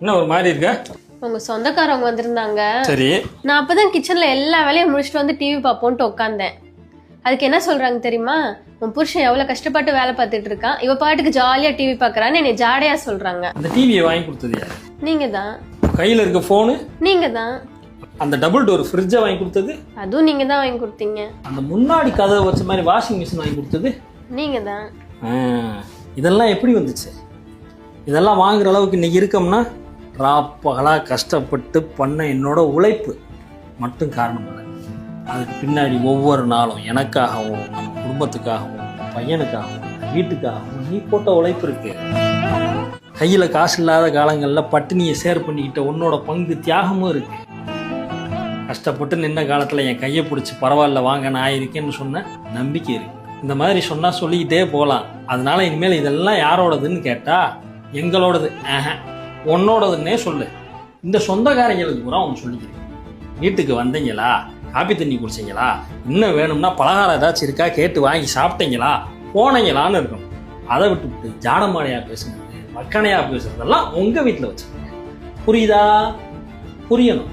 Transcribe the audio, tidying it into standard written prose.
என்ன ஒரு மாதிரி இருக்க? உங்க சொந்தக்காரவங்க வந்திருந்தாங்க. சரி. நான் அப்பதான் கிச்சன்ல எல்லா வேலையும் முடிச்சுட்டு வந்து டிவி பார்ப்போன்ட்டு உட்காந்தேன். அதுக்கு என்ன சொல்றாங்க தெரியுமா? உன் புருஷன் எவ்வளவு கஷ்டப்பட்டு வேலை பார்த்துட்டு இருக்கான், இவ பாட்டுக்கு ஜாலியா டிவி பாக்குறான்னு என்னை ஜாடையா சொல்றாங்க. அந்த டிவியை வாங்கி கொடுத்தது யாரு? நீங்க தான். கையில இருக்க போனு நீங்க தான். அந்த டபுள் டோர் ஃப்ரிட்ஜை வாங்கி கொடுத்தது அதுவும் நீங்க தான் வாங்கி கொடுத்தீங்க. அந்த முன்னாடி கதவை வச்ச மாதிரி வாஷிங் மிஷின் வாங்கி கொடுத்தது நீங்க தான். இதெல்லாம் எப்படி வந்துச்சு? இதெல்லாம் வாங்குற அளவுக்கு இன்னைக்கு இருக்கோம்னா ராப்பகலாக கஷ்டப்பட்டு பண்ண என்னோட உழைப்பு மட்டும் காரணம் இல்லை. அதுக்கு பின்னாடி ஒவ்வொரு நாளும் எனக்காகவும் நம்ம குடும்பத்துக்காகவும் பையனுக்காகவும் வீட்டுக்காகவும் நீ போட்ட உழைப்பு இருக்கு. கையில் காசு இல்லாத காலங்களில் பட்டினியை ஷேர் பண்ணிக்கிட்ட உன்னோட பங்கு தியாகமும் இருக்கு. கஷ்டப்பட்டு நின்ன காலத்தில் என் கையை பிடிச்சி பரவாயில்ல வாங்க நான் இருக்கேன்னு சொன்ன நம்பிக்கை இருக்கு. இந்த மாதிரி சொன்னால் சொல்லிக்கிட்டே போகலாம். அதனால இனிமேல் இதெல்லாம் யாரோடதுன்னு கேட்டால் எங்களோடது, உன்னோடதுன்னே சொல்லு. இந்த சொந்தக்காரங்களுக்கு பூரா ஒன்று சொல்லிக்கிறேன். வீட்டுக்கு வந்தீங்களா, காப்பி தண்ணி குடிச்சிங்களா, இன்னும் வேணும்னா பலகாரம் ஏதாச்சும் இருக்கா கேட்டு வாங்கி சாப்பிட்டீங்களா, போனீங்களான்னு இருக்கணும். அதை விட்டுவிட்டு ஜாடமாடையாக பேசுறது, மக்கனையாக பேசுறதெல்லாம் உங்கள் வீட்டில் வச்சுக்கோங்க. புரியுதா? புரியணும்.